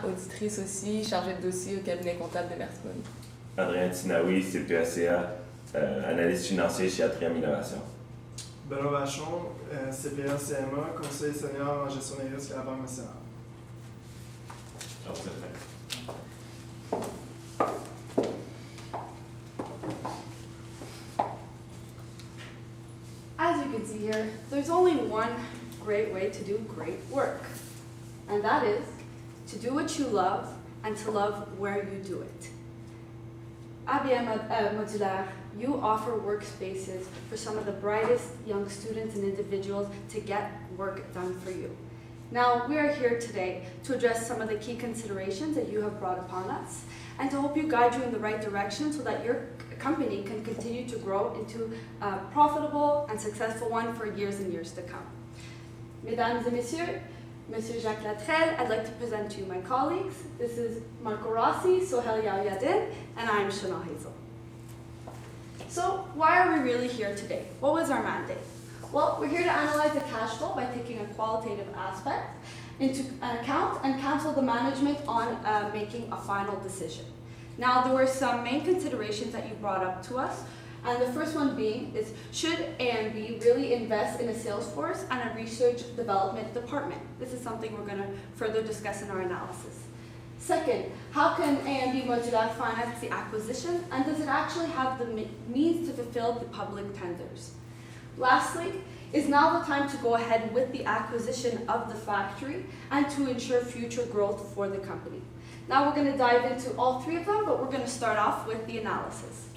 auditrice aussi, chargée de dossier au cabinet comptable de Mertimon. Adrien Tinaoui, CPACA, analyste financier chez Atrium Innovation. Benoît Vachon, CPA CMA, conseiller senior en gestion des risques à la Banque nationale. As you can see here, there's only one great way to do great work, and that is to do what you love and to love where you do it. ABM Modulaire, you offer workspaces for some of the brightest young students and individuals to get work done for you. Now, we are here today to address some of the key considerations that you have brought upon us and to help you guide you in the right direction so that your company can continue to grow into a profitable and successful one for years and years to come. Mesdames et messieurs, Monsieur Jacques Latrelle, I'd like to present to you my colleagues. This is Marco Rossi, Sohel Yahyadin, and I'm Chanel Hazel. So, why are we really here today? What was our mandate? Well, we're here to analyze the cash flow by taking a qualitative aspect into account and counsel the management on making a final decision. Now, there were some main considerations that you brought up to us, and the first one being is, should A&B really invest in a sales force and a research development department? This is something we're going to further discuss in our analysis. Second, how can A&B Modulaire finance the acquisition, and does it actually have the means to fulfill the public tenders? Lastly, is now the time to go ahead with the acquisition of the factory and to ensure future growth for the company? Now we're going to dive into all three of them, but we're going to start off with the analysis.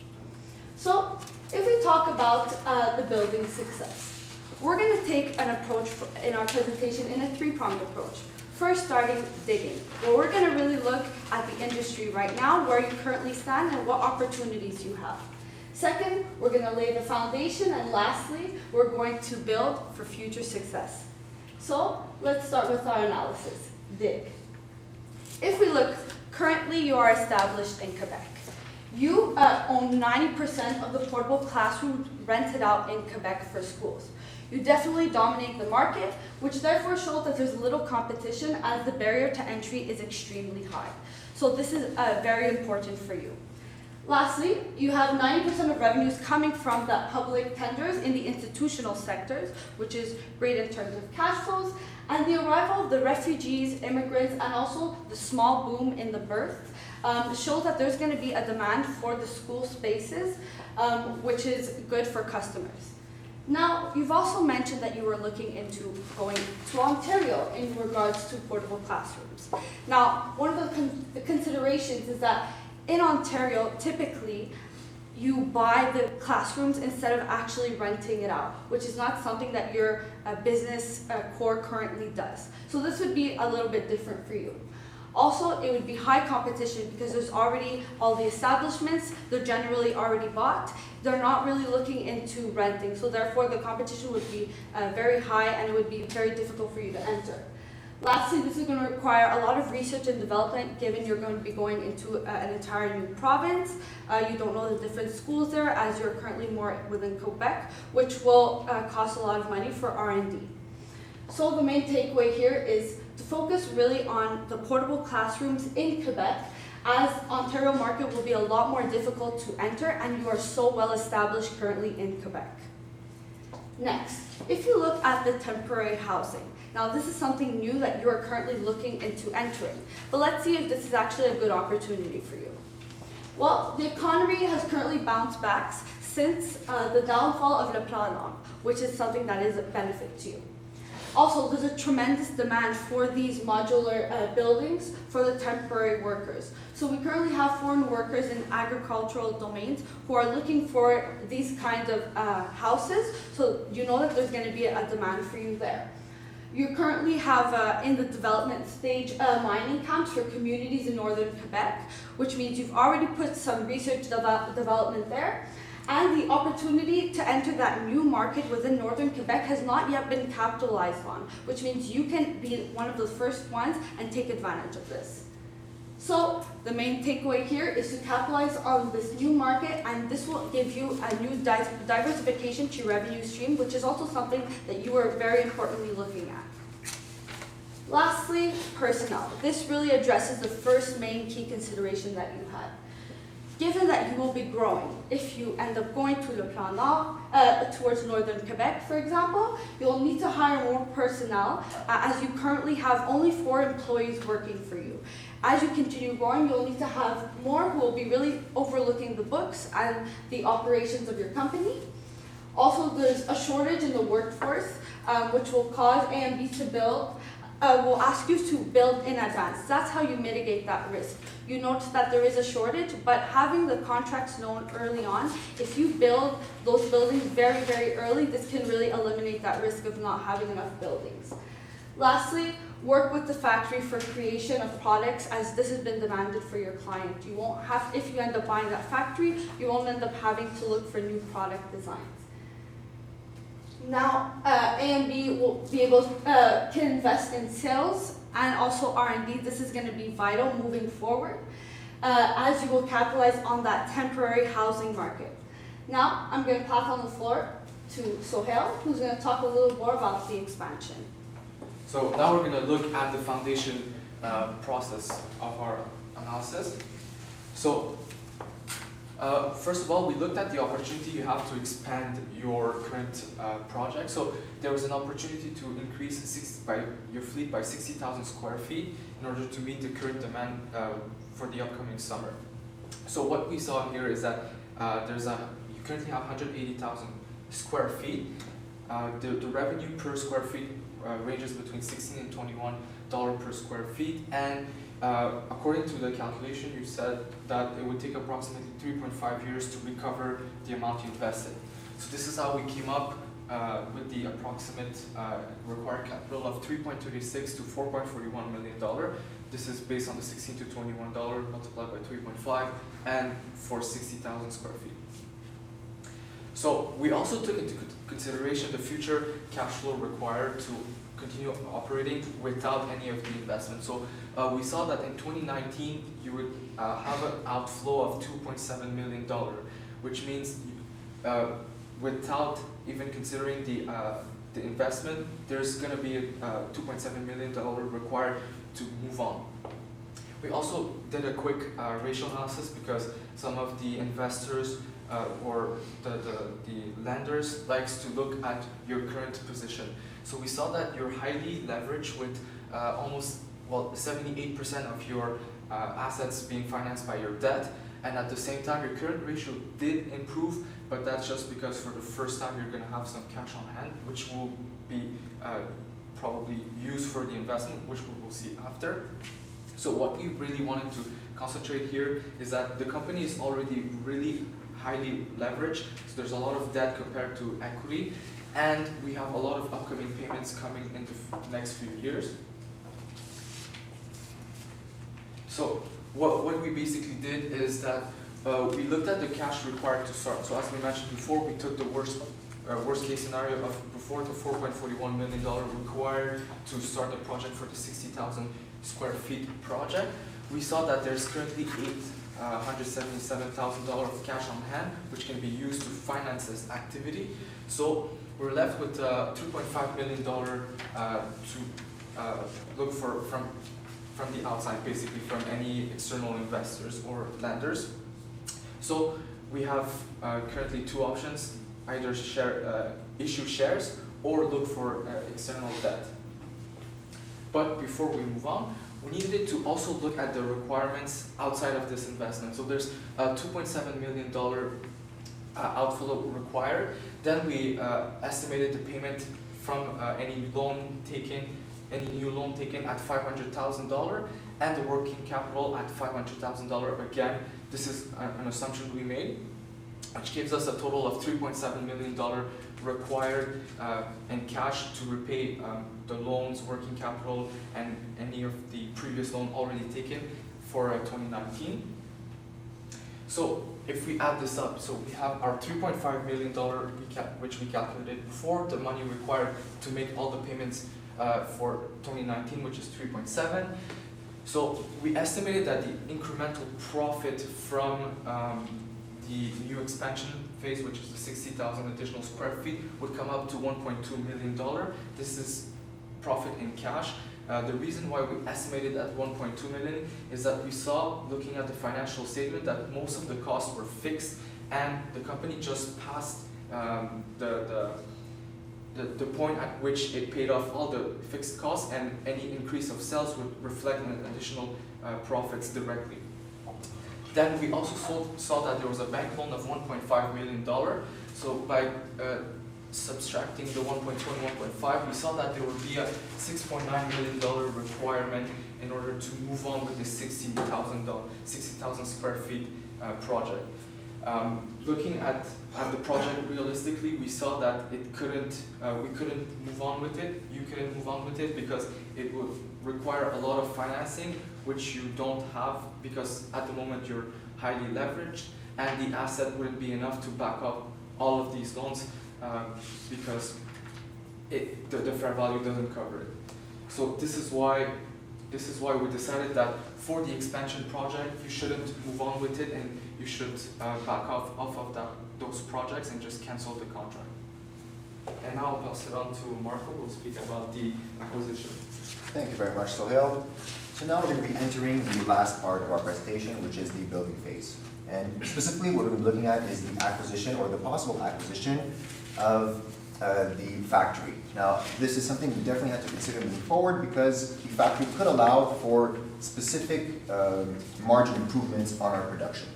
So, if we talk about the building success, we're going to take an approach in our presentation in a three-pronged approach. First, starting digging, where we're going to really look at the industry right now, where you currently stand and what opportunities you have. Second, we're going to lay the foundation, and lastly, we're going to build for future success. So, let's start with our analysis, dig. If we look, currently you are established in Quebec. You own 90% of the portable classrooms rented out in Quebec for schools. You definitely dominate the market, which therefore shows that there's little competition as the barrier to entry is extremely high. So this is very important for you. Lastly, you have 90% of revenues coming from the public tenders in the institutional sectors, which is great in terms of cash flows, and the arrival of the refugees, immigrants, and also the small boom in the birth shows that there's going to be a demand for the school spaces, which is good for customers. Now, you've also mentioned that you were looking into going to Ontario in regards to portable classrooms. Now, one of the considerations is that in Ontario, typically, you buy the classrooms instead of actually renting it out, which is not something that your business core currently does. So this would be a little bit different for you. Also, it would be high competition because there's already all the establishments, they're generally already bought. They're not really looking into renting, so therefore the competition would be very high and it would be very difficult for you to enter. Lastly, this is going to require a lot of research and development given you're going to be going into an entire new province. You don't know the different schools there as you're currently more within Quebec, which will cost a lot of money for R&D. So the main takeaway here is to focus really on the portable classrooms in Quebec, as Ontario market will be a lot more difficult to enter and you are so well established currently in Quebec. Next, if you look at the temporary housing, now this is something new that you are currently looking into entering, but let's see if this is actually a good opportunity for you. Well, the economy has currently bounced back since the downfall of Le Plan Langue, which is something that is a benefit to you. Also, there's a tremendous demand for these modular buildings for the temporary workers. So we currently have foreign workers in agricultural domains who are looking for these kinds of houses, so you know that there's going to be a demand for you there. You currently have in the development stage mining camps for communities in northern Quebec, which means you've already put some research development there. And the opportunity to enter that new market within northern Quebec has not yet been capitalized on, which means you can be one of the first ones and take advantage of this. So the main takeaway here is to capitalize on this new market, and this will give you a new diversification to your revenue stream, which is also something that you are very importantly looking at. Lastly, personnel. This really addresses the first main key consideration that you had. Given that you will be growing, if you end up going to Le Plan Nord, towards northern Quebec, for example, you'll need to hire more personnel as you currently have only 4 employees working for you. As you continue growing, you'll need to have more who will be really overlooking the books and the operations of your company. Also, there's a shortage in the workforce, which will cause A&B to build, will ask you to build in advance. That's how you mitigate that risk. You notice that there is a shortage, but having the contracts known early on, if you build those buildings very, very early, this can really eliminate that risk of not having enough buildings. Lastly, work with the factory for creation of products, as this has been demanded for your client. You won't have, if you end up buying that factory, you won't end up having to look for new product designs. Now, A&B will be able can invest in sales and also R&D. This is going to be vital moving forward, as you will capitalize on that temporary housing market. Now, I'm going to pass on the floor to Sohail, who's going to talk a little more about the expansion. So now we're going to look at the foundation process of our analysis. So first of all, we looked at the opportunity you have to expand your current project. So there was an opportunity to increase your fleet by 60,000 square feet in order to meet the current demand for the upcoming summer. So what we saw here is that you currently have 180,000 square feet. The revenue per square feet ranges between $16 and $21 per square feet, and according to the calculation, you said that it would take approximately 3.5 years to recover the amount you invested. So this is how we came up with the approximate required capital of $3.36 to $4.41 million. This is based on the $16 to $21 multiplied by 3.5 and for 60,000 square feet. So we also took into consideration the future cash flow required to continue operating without any of the investment. So we saw that in 2019 you would have an outflow of $2.7 million, which means without even considering the investment, there's going to be a $2.7 million required to move on. We also did a quick ratio analysis because some of the investors or the lenders likes to look at your current position. So we saw that you're highly leveraged with almost 78% of your assets being financed by your debt, and at the same time your current ratio did improve, but that's just because for the first time you're going to have some cash on hand, which will be probably used for the investment, which we will see after. So what we really wanted to concentrate here is that the company is already really highly leveraged, so there's a lot of debt compared to equity, and we have a lot of upcoming payments coming in the next few years. So what we basically did is that we looked at the cash required to start. So as we mentioned before, we took the worst case scenario of before the $4.41 million required to start the project for the 60,000 square feet project. We saw that there's currently $877,000 of cash on hand, which can be used to finance this activity. So we're left with $2.5 million to look for from the outside, basically from any external investors or lenders. So we have currently two options: either issue shares or look for external debt. But before we move on, we needed to also look at the requirements outside of this investment. So there's a $2.7 million outflow required. Then we estimated the payment from any new loan taken at $500,000, and the working capital at $500,000. Again, this is an assumption we made, which gives us a total of $3.7 million required in cash to repay the loans, working capital, and any of the previous loan already taken for 2019. So if we add this up, so we have our $3.5 million which we calculated before, the money required to make all the payments for 2019, which is 3.7. So we estimated that the incremental profit from the new expansion phase, which is the 60,000 additional square feet, would come up to $1.2 million. This is profit in cash. The reason why we estimated at 1.2 million is that we saw, looking at the financial statement, that most of the costs were fixed, and the company just passed the point at which it paid off all the fixed costs, and any increase of sales would reflect in additional profits directly. Then we also saw that there was a bank loan of $1.5 million. So by subtracting the 1.2 and 1.5, we saw that there would be a $6.9 million requirement in order to move on with this 60,000 square feet project. Looking at the project realistically, we saw that we couldn't move on with it. You couldn't move on with it because it would require a lot of financing, which you don't have because at the moment you're highly leveraged, and the asset wouldn't be enough to back up all of these loans because the fair value doesn't cover it. So this is why we decided that for the expansion project, you shouldn't move on with it, and you should back off of those projects and just cancel the contract. And now I'll pass it on to Marco, who will speak about the acquisition. Thank you very much, Sohail. So now we're going to be entering the last part of our presentation, which is the building phase. And specifically what we're looking at is the acquisition or the possible acquisition of the factory. Now, this is something we definitely have to consider moving forward because the factory could allow for specific margin improvements on our production.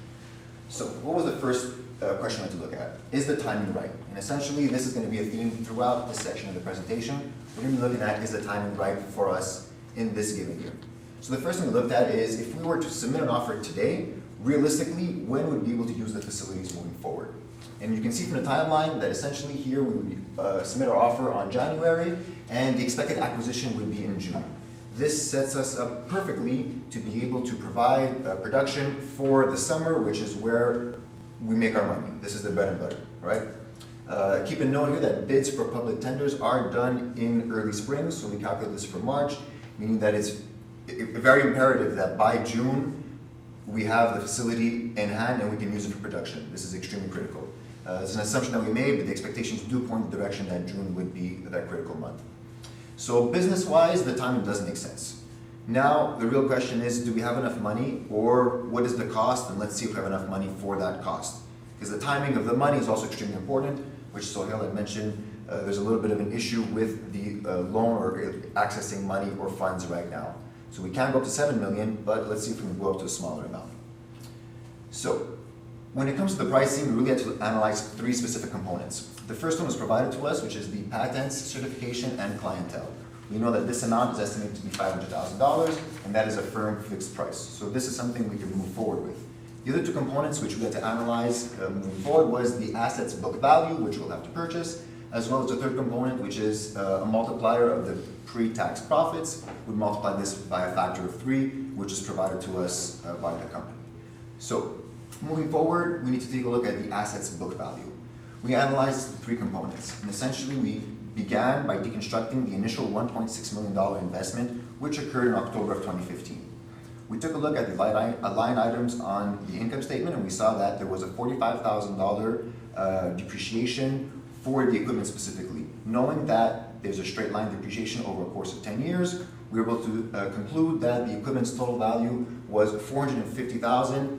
So what was the first question we had to look at? Is the timing right? And essentially, this is going to be a theme throughout this section of the presentation. We're going to be looking at, is the timing right for us in this given year? So the first thing we looked at is, if we were to submit an offer today, realistically, when would we be able to use the facilities moving forward? And you can see from the timeline that essentially here we would submit our offer on January, and the expected acquisition would be in June. This sets us up perfectly to be able to provide production for the summer, which is where we make our money. This is the bread and butter, right? Keep in note here that bids for public tenders are done in early spring, so we calculate this for March, meaning that it's very imperative that by June we have the facility in hand and we can use it for production. This is extremely critical. It's an assumption that we made, but the expectations do point in the direction that June would be that critical month. So business-wise, the timing does make sense. Now, the real question is, do we have enough money, or what is the cost? And let's see if we have enough money for that cost. Because the timing of the money is also extremely important, which Sohail had mentioned. There's a little bit of an issue with the loan or accessing money or funds right now. So we can go up to 7 million, but let's see if we can go up to a smaller amount. So, when it comes to the pricing, we really had to analyze 3 specific components. The first one was provided to us, which is the patents, certification, and clientele. We know that this amount is estimated to be $500,000, and that is a firm fixed price. So this is something we can move forward with. The other 2 components which we had to analyze moving forward was the assets book value, which we'll have to purchase, as well as the third component, which is a multiplier of the pre-tax profits. We multiply this by a factor of 3, which is provided to us by the company. So, moving forward, we need to take a look at the assets book value. We analyzed 3 components, and essentially we began by deconstructing the initial $1.6 million investment, which occurred in October of 2015. We took a look at the line items on the income statement, and we saw that there was a $45,000 depreciation for the equipment specifically. Knowing that there's a straight line depreciation over a course of 10 years, we were able to conclude that the equipment's total value was $450,000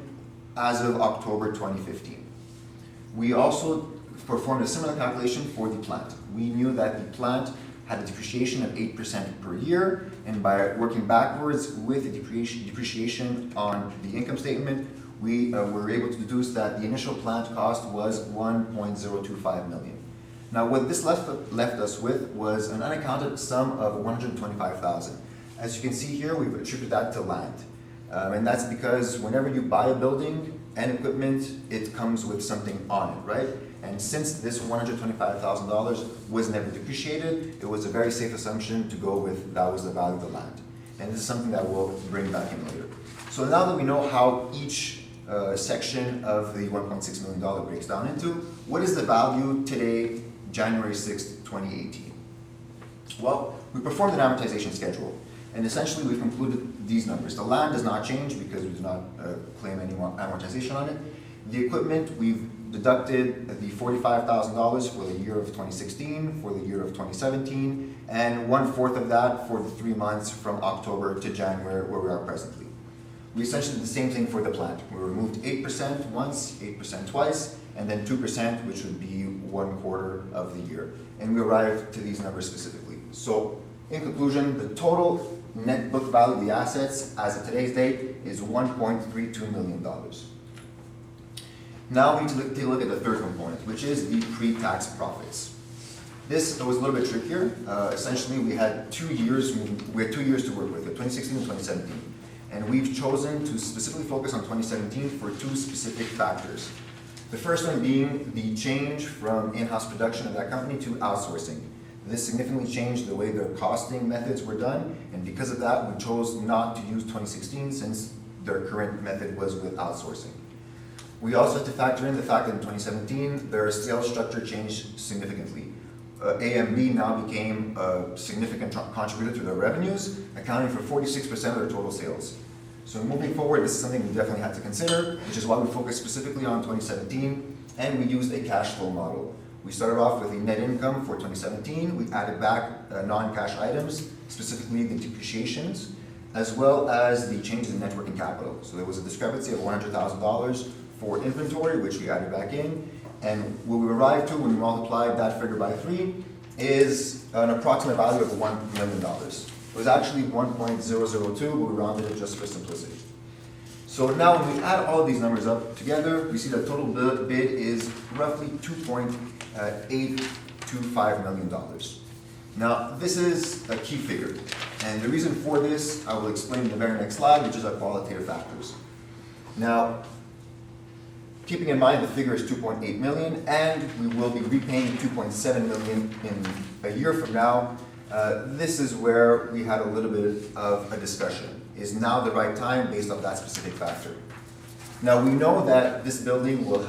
as of October 2015. We also performed a similar calculation for the plant. We knew that the plant had a depreciation of 8% per year, and by working backwards with the depreciation on the income statement, we were able to deduce that the initial plant cost was $1.025 million. Now, what this left us with was an unaccounted sum of $125,000. As you can see here, we've attributed that to land. And that's because whenever you buy a building and equipment, it comes with something on it, right? And since this $125,000 was never depreciated, it was a very safe assumption to go with that was the value of the land. And this is something that we'll bring back in later. So now that we know how each section of the $1.6 million breaks down into, what is the value today, January 6th, 2018? Well, we performed an amortization schedule. And essentially, we've concluded these numbers. The land does not change because we do not claim any more amortization on it. The equipment, we've deducted the $45,000 for the year of 2016, for the year of 2017, and 1/4 of that for the 3 months from October to January where we are presently. We essentially did the same thing for the plant. We removed 8% once, 8% twice, and then 2%, which would be 1/4 of the year. And we arrived to these numbers specifically. So, in conclusion, the total net book value of the assets as of today's date is $1.32 million. Now we need to take a look at the third component, which is the pre-tax profits. This was a little bit trickier. Essentially, we had 2 years. We had 2 years to work with, 2016 and 2017. And we've chosen to specifically focus on 2017 for 2 specific factors. The first one being the change from in-house production of that company to outsourcing. This significantly changed the way their costing methods were done, and because of that, we chose not to use 2016 since their current method was with outsourcing. We also have to factor in the fact that in 2017, their sales structure changed significantly. AMB now became a significant contributor to their revenues, accounting for 46% of their total sales. So moving forward, this is something we definitely had to consider, which is why we focused specifically on 2017, and we used a cash flow model. We started off with a net income for 2017. We added back non-cash items, specifically the depreciations, as well as the changes in net working capital. So there was a discrepancy of $100,000 for inventory, which we added back in. And what we arrived to when we multiplied that figure by 3 is an approximate value of $1 million. It was actually 1.002, but we rounded it just for simplicity. So now when we add all of these numbers up together, we see the total bid is roughly $2.825 million. Now, this is a key figure. And the reason for this, I will explain in the very next slide, which is our qualitative factors. Now, keeping in mind the figure is 2.8 million, and we will be repaying 2.7 million in a year from now. This is where we had a little bit of a discussion. Is now the right time based on that specific factor? Now we know that this building will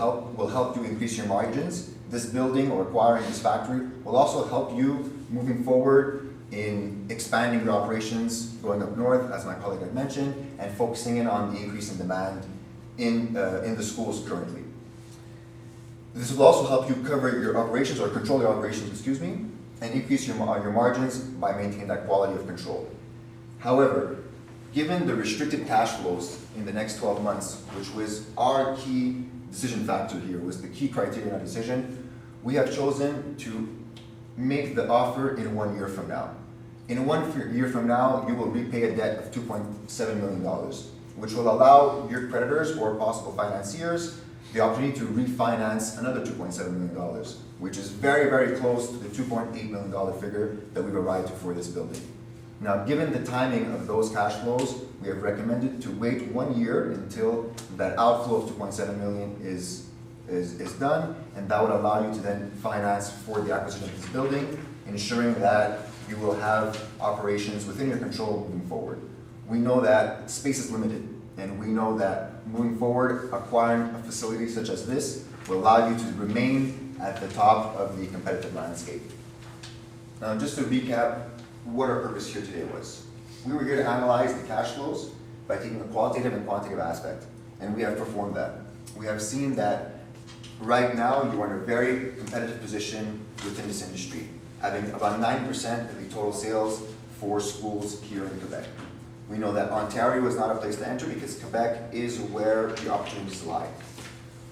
help you increase your margins. This building or acquiring this factory will also help you moving forward in expanding your operations, going up north, as my colleague had mentioned, and focusing in on the increase in demand in the schools currently. This will also help you cover your operations or control your operations, and increase your margins by maintaining that quality of control. However, given the restricted cash flows in the next 12 months, which was our key decision factor here, was the key criteria in our decision, we have chosen to make the offer in 1 year from now. In 1 year from now, you will repay a debt of $2.7 million, which will allow your creditors or possible financiers the opportunity to refinance another $2.7 million, which is very, very close to the $2.8 million figure that we've arrived to for this building. Now, given the timing of those cash flows, we have recommended to wait 1 year until that outflow of $2.7 million is done, and that would allow you to then finance for the acquisition of this building, ensuring that you will have operations within your control moving forward. We know that space is limited, and we know that moving forward, acquiring a facility such as this will allow you to remain at the top of the competitive landscape. Now, just to recap what our purpose here today was. We were here to analyze the cash flows by taking a qualitative and quantitative aspect, and we have performed that. We have seen that right now you are in a very competitive position within this industry, having about 9% of the total sales for schools here in Quebec. We know that Ontario is not a place to enter because Quebec is where the opportunities lie.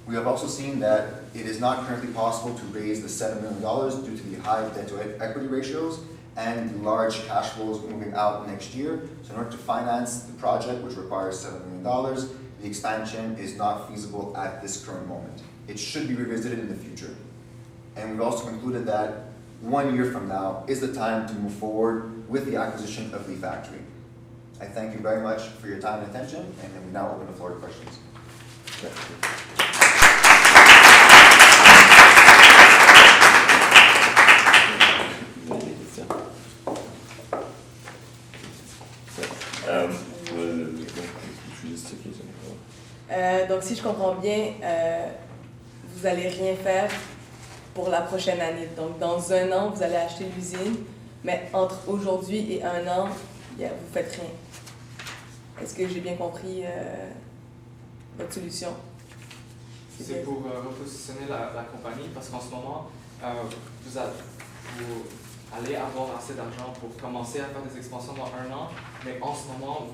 We have also seen that it is not currently possible to raise the $7 million due to the high debt-to-equity ratios and the large cash flows moving out next year. So in order to finance the project, which requires $7 million, the expansion is not feasible at this current moment. It should be revisited in the future. And we've also concluded that 1 year from now is the time to move forward with the acquisition of the factory. I thank you very much for your time and attention, and then we now open the floor to questions. Donc, si je comprends bien, vous n'allez rien faire pour la prochaine année. Donc, dans 1 an, vous allez acheter l'usine, mais entre aujourd'hui et 1 an, vous ne faites rien. Est-ce que j'ai bien compris votre solution? C'est pour repositionner la compagnie parce qu'en ce moment, vous allez avoir assez d'argent pour commencer à faire des expansions dans 1 an, mais en ce moment,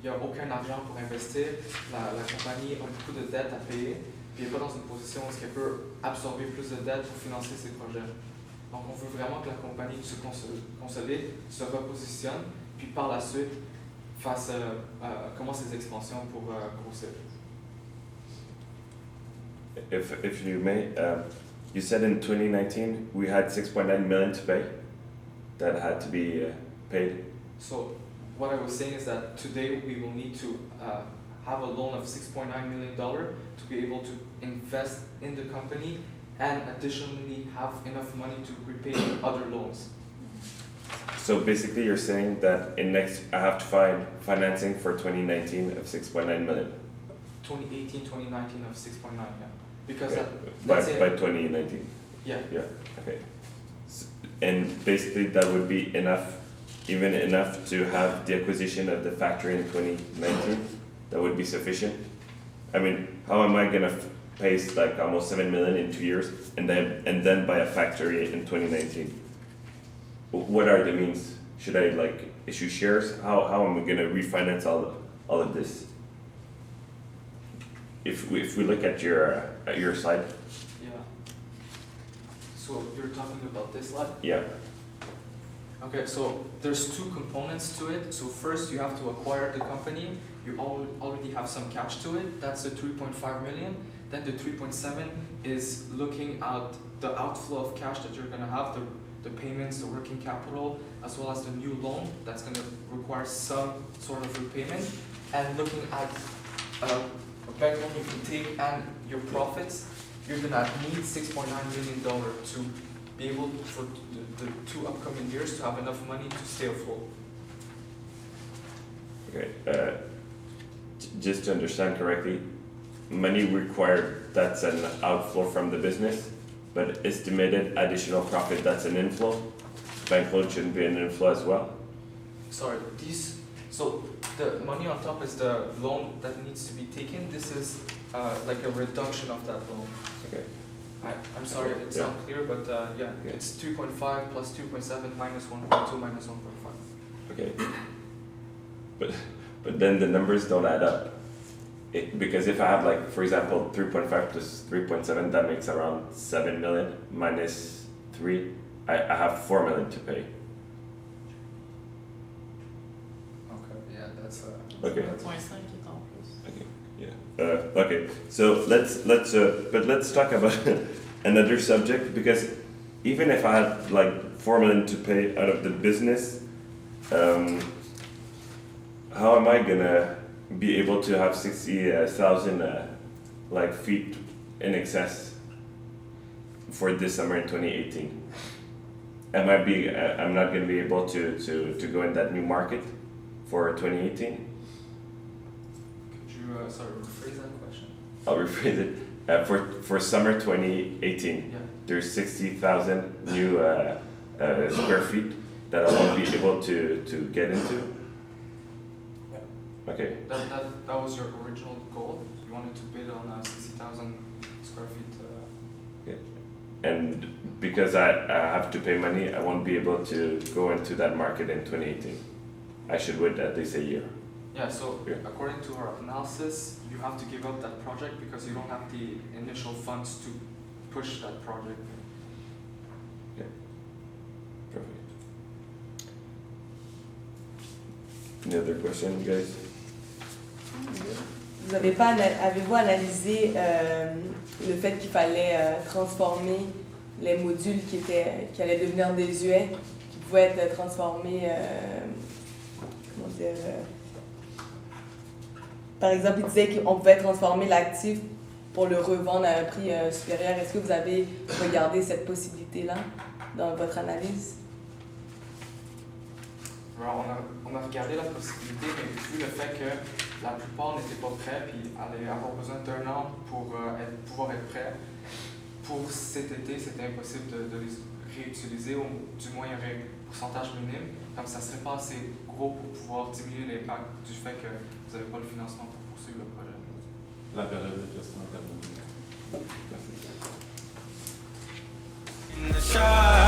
il n'y a aucun argent pour investir. La compagnie a beaucoup de dettes à payer, puis elle n'est pas dans une position où elle peut absorber plus de dettes pour financer ses projets. Donc, on veut vraiment que la compagnie se consolide, se repositionne, puis par la suite, commence les expansions pour grossir. If you may, you said in 2019 we had 6.9 million to pay that had to be paid. So what I was saying is that today we will need to have a loan of $6.9 million to be able to invest in the company and additionally have enough money to repay other loans. So basically you're saying that I have to find financing for 2019 of 6.9 million. 2018, 2019 of 6.9, yeah. Because Okay. let's By say, 2019. yeah. Yeah. Okay. And basically that would be enough, even enough to have the acquisition of the factory in 2019. That would be sufficient. I mean, how am I gonna pay like almost 7 million in 2 years and then buy a factory in 2019? What are the means? Should I like issue shares? How am I gonna refinance all of this? If we look at your slide, Yeah. So you're talking about this slide? yeah. Okay, so there's 2 components to it. So first you have to acquire the company. You already have some cash to it. That's the 3.5 million. Then the 3.7 is looking at the outflow of cash that you're gonna have, the payments, the working capital, as well as the new loan that's gonna require some sort of repayment. And looking at a bank loan you can take and your profits, you're gonna need $6.9 million to be able for the 2 upcoming years to have enough money to stay afloat. Okay. Just to understand correctly, money required, that's an outflow from the business, but estimated additional profit, that's an inflow. Bank loan shouldn't be an inflow as well. Sorry, so the money on top is the loan that needs to be taken. This is like a reduction of that loan. Okay. I'm sorry, it's Yeah. not clear, but yeah, Yeah. it's 2.5 plus 2.7 minus 1.2 minus 1.5. Okay. But then the numbers don't add up. Because if I have like, for example, 3.5 plus 3.7, that makes around 7 million minus 3. I have 4 million to pay. Okay, yeah, that's Okay. that's- Okay. Yeah. Okay. So let's talk about another subject, because even if I had like 4 million to pay out of the business, how am I gonna be able to have 60,000 like feet in excess for this summer in 2018? I'm not gonna be able to go in that new market for 2018? Could you sorry rephrase that question? I'll rephrase it. For summer 2018, Yeah. there's 60,000 new square feet that I won't be able to get into. Okay. That was your original goal. You wanted to bid on 60,000 square feet. And because I have to pay money, I won't be able to go into that market in 2018. I should wait at least a year. Yeah, so Yeah. according to our analysis, you have to give up that project because you don't have the initial funds to push that project. Perfect. Any other question, guys? Avez-vous analysé le fait qu'il fallait transformer les modules qui allaient devenir désuets, qui pouvaient être transformés, comment dire, par exemple, il disait qu'on pouvait transformer l'actif pour le revendre à un prix supérieur. Est-ce que vous avez regardé cette possibilité-là dans votre analyse? Alors, on a regardé la possibilité, mais vu le fait que la plupart n'étaient pas prêts, puis allaient avoir besoin d'1 an pour pouvoir être prêts, pour cet été, c'était impossible de les réutiliser, ou du moins il y aurait un pourcentage minime, comme ça ne serait pas assez gros pour pouvoir diminuer l'impact du fait que vous n'avez pas le financement pour poursuivre le projet. La période de gestion terminée. Merci.